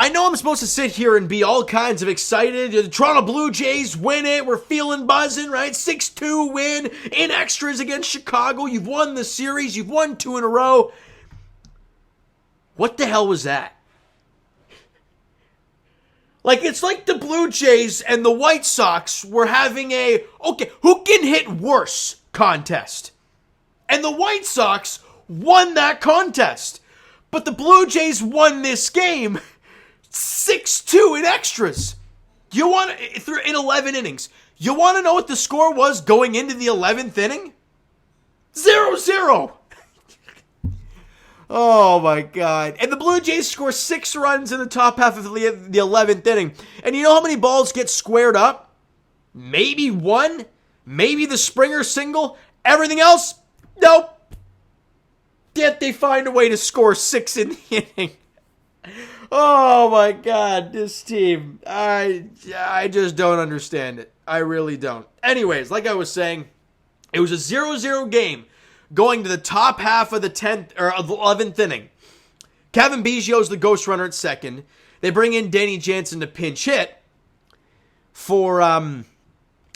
I know I'm supposed to sit here and be all kinds of excited. The Toronto Blue Jays win it. We're feeling buzzing, right? 6-2 win in extras against Chicago. You've won the series. You've won 2 in a row. What the hell was that? Like, it's like the Blue Jays and the White Sox were having a, okay, who can hit worse contest? And the White Sox won that contest. But the Blue Jays won this game 6-2 in extras. You want in 11 innings. You want to know what the score was going into the 11th inning? 0-0. Oh my God. And the Blue Jays score 6 runs in the top half of the 11th inning. And you know how many balls get squared up? Maybe 1. Maybe the Springer single. Everything else? Nope. Yet they find a way to score 6 in the inning. Oh my God, this team. I just don't understand it. I really don't. Anyways, like I was saying, it was a 0-0 game going to the top half of the 10th or of the 11th inning. Kevin Biggio's the ghost runner at second. They bring in Danny Jansen to pinch hit for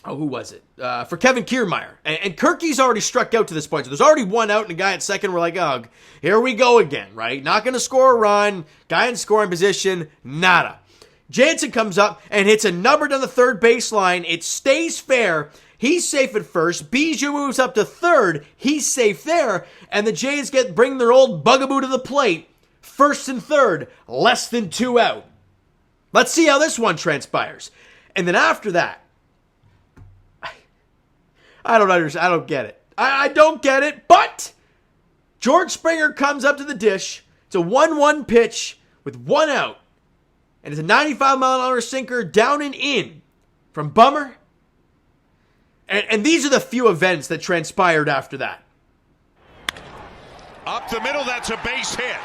who was it? For Kevin Kiermaier. And Kirky's already struck out to this point. So there's already 1 out and a guy at second. We're like, oh, here we go again, right? Not going to score a run. Guy in scoring position. Nada. Jansen comes up and hits a number down the third baseline. It stays fair. He's safe at first. Biggio moves up to third. He's safe there. And the Jays bring their old bugaboo to the plate. First and third. Less than 2 out. Let's see how this one transpires. And then after that, I don't understand. I don't get it. I don't get it. But George Springer comes up to the dish. It's a 1-1 pitch with 1 out. And it's a 95-mile-an-hour sinker down and in from Bummer. And these are the few events that transpired after that. Up the middle, that's a base hit.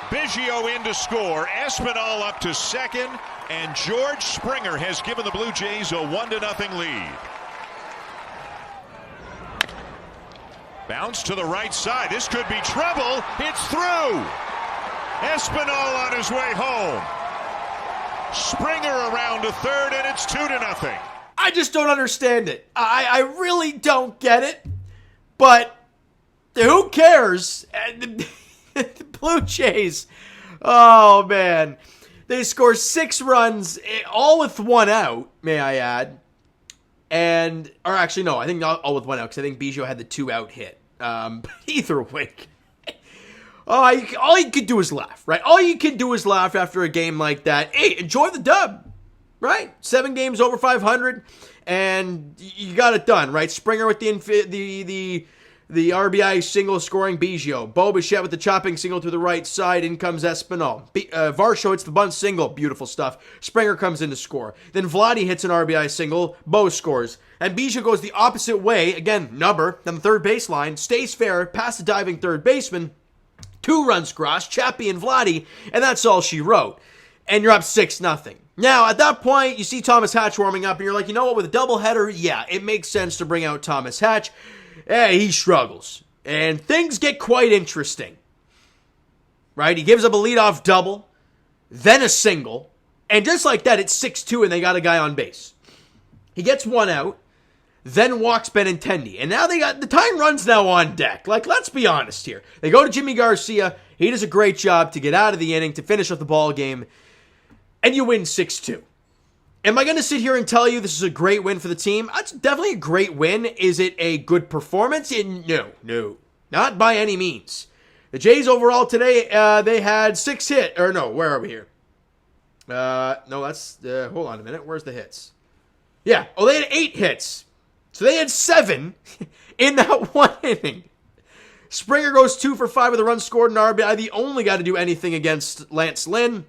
Biggio in to score. Espinal up to second. And George Springer has given the Blue Jays a 1-0 lead. Bounce to the right side. This could be trouble. It's through. Espinal on his way home. Springer around to third, and it's 2-0. I just don't understand it. I really don't get it. But who cares? The Blue Jays, oh man. They score 6 runs, all with 1 out, may I add. Or actually, no, I think not all with 1 out, because I think Biggio had the 2 out hit. But either way, all you could do is laugh, right? All you can do is laugh after a game like that. Hey, enjoy the dub. Right? 7 games over 500, and you got it done, right? Springer with the RBI single scoring Biggio. Bo Bichette with the chopping single to the right side. In comes Espinal. Varsho hits the bunt single. Beautiful stuff. Springer comes in to score. Then Vladdy hits an RBI single. Bo scores. And Biggio goes the opposite way. Again, number on the third baseline. Stays fair. Past the diving third baseman. 2 runs crossed. Chappie and Vladdy. And that's all she wrote. And you're up 6-0. Now, at that point, you see Thomas Hatch warming up, and you're like, you know what, with a doubleheader, yeah, it makes sense to bring out Thomas Hatch. He struggles. And things get quite interesting. Right? He gives up a leadoff double, then a single, and just like that, it's 6-2, and they got a guy on base. He gets 1 out, then walks Benintendi. And now the time runs now on deck. Like, let's be honest here. They go to Jimmy Garcia. He does a great job to get out of the inning, to finish up the ball game. And you win 6-2. Am I going to sit here and tell you this is a great win for the team? It's definitely a great win. Is it a good performance? No. Not by any means. The Jays overall today, they had 6 hits. Or no, where are we here? No, that's, hold on a minute. Where's the hits? Yeah. Oh, they had 8 hits. So they had 7 in that 1 inning. Springer goes 2 for 5 with a run scored and RBI. The only guy to do anything against Lance Lynn.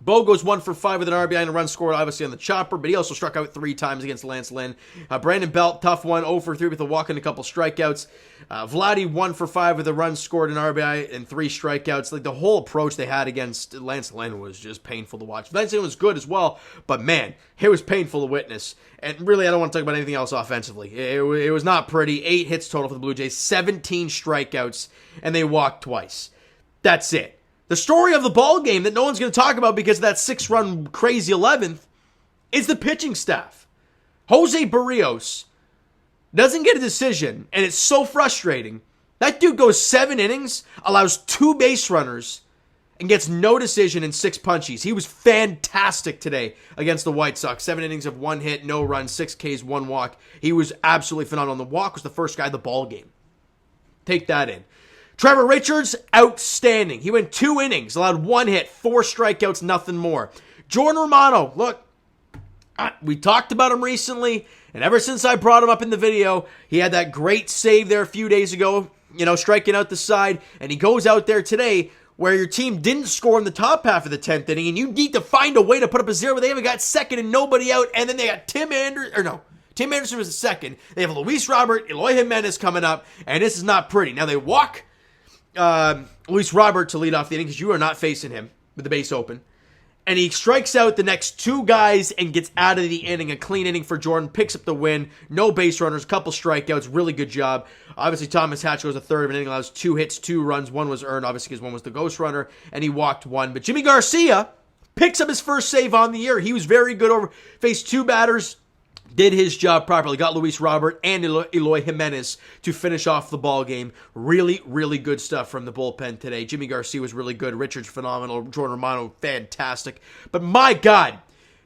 Bo goes 1 for 5 with an RBI and a run scored, obviously on the chopper, but he also struck out 3 times against Lance Lynn. Brandon Belt, tough one, 0 for 3 with a walk and a couple strikeouts. Vladdy 1 for 5 with a run scored, an RBI, and 3 strikeouts. Like, the whole approach they had against Lance Lynn was just painful to watch. Lance Lynn was good as well, but man, it was painful to witness. And really, I don't want to talk about anything else offensively. It was not pretty. 8 hits total for the Blue Jays, 17 strikeouts, and they walked twice. That's it. The story of the ball game that no one's going to talk about because of that 6-run crazy 11th is the pitching staff. Jose Barrios doesn't get a decision, and it's so frustrating. That dude goes 7 innings, allows 2 base runners, and gets no decision in 6 punchies. He was fantastic today against the White Sox. 7 innings of 1 hit, no run, 6 Ks, 1 walk. He was absolutely phenomenal. The walk was the first guy of the ball game. Take that in. Trevor Richards, outstanding. He went 2 innings, allowed 1 hit, 4 strikeouts, nothing more. Jordan Romano, look, we talked about him recently, and ever since I brought him up in the video, he had that great save there a few days ago, striking out the side, and he goes out there today where your team didn't score in the top half of the 10th inning, and you need to find a way to put up a zero, but they haven't got second and nobody out, and then they got Tim Anderson was the second. They have Luis Robert, Eloy Jimenez coming up, and this is not pretty. Now they walk Luis Robert to lead off the inning because you are not facing him with the base open. And he strikes out the next 2 guys and gets out of the inning. A clean inning for Jordan. Picks up the win. No base runners. A couple strikeouts. Really good job. Obviously, Thomas Hatch goes a third of an inning. Allows 2 hits, 2 runs. 1 was earned, obviously, because 1 was the ghost runner. And he walked 1. But Jimmy Garcia picks up his first save on the year. He was very good faced 2 batters. Did his job properly. Got Luis Robert and Eloy Jimenez to finish off the ball game. Really, really good stuff from the bullpen today. Jimmy Garcia was really good. Richards, phenomenal. Jordan Romano, fantastic. But my God,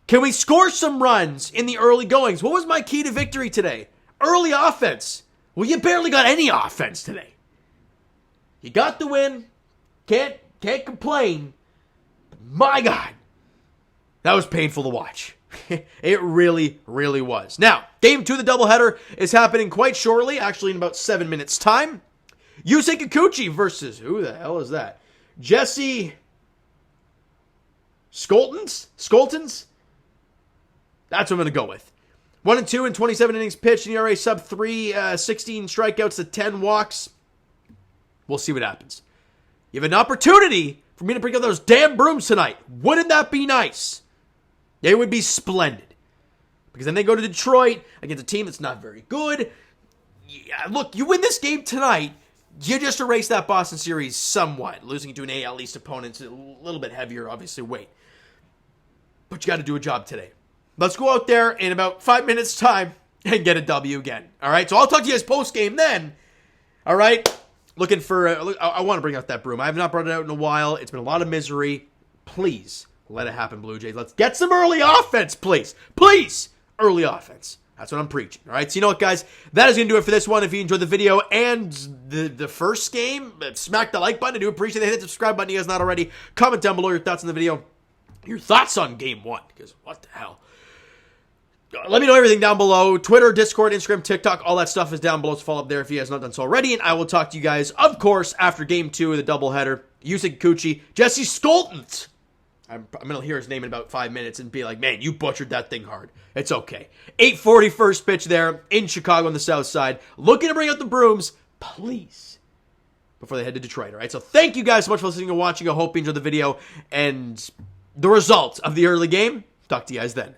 can we score some runs in the early goings? What was my key to victory today? Early offense. Well, you barely got any offense today. You got the win. Can't complain. But my God, that was painful to watch. It really, really was. Now, game 2 of the doubleheader is happening quite shortly, actually in about 7 minutes' time. Yusei Kikuchi versus, who the hell is that? Jesse Skoltens? That's what I'm going to go with. 1-2 in 27 innings pitched, and ERA sub 3, 16 strikeouts to 10 walks. We'll see what happens. You have an opportunity for me to bring out those damn brooms tonight. Wouldn't that be nice? They would be splendid. Because then they go to Detroit against a team that's not very good. Yeah, look, you win this game tonight, you just erase that Boston series somewhat. Losing to an AL East opponent, a little bit heavier, obviously, weight. But you got to do a job today. Let's go out there in about 5 minutes' time and get a W again. All right? So I'll talk to you guys post-game then. All right? Looking for... I want to bring out that broom. I have not brought it out in a while. It's been a lot of misery. Please... let it happen, Blue Jays. Let's get some early offense, please. Please! Early offense. That's what I'm preaching. All right, so you know what, guys? That is going to do it for this one. If you enjoyed the video and the first game, smack the like button. I do appreciate it. Hit the subscribe button if you guys not already. Comment down below your thoughts on the video. Your thoughts on game 1, because what the hell? Let me know everything down below. Twitter, Discord, Instagram, TikTok, all that stuff is down below. So follow up there if you guys have not done so already. And I will talk to you guys, of course, after game 2 of the doubleheader. Yusei Kikuchi, Jesse Skoltens. I'm going to hear his name in about 5 minutes and be like, man, you butchered that thing hard. It's okay. 8:40 first pitch there in Chicago on the south side. Looking to bring out the brooms, please, before they head to Detroit. All right, so thank you guys so much for listening and watching. I hope you enjoyed the video and the results of the early game. Talk to you guys then.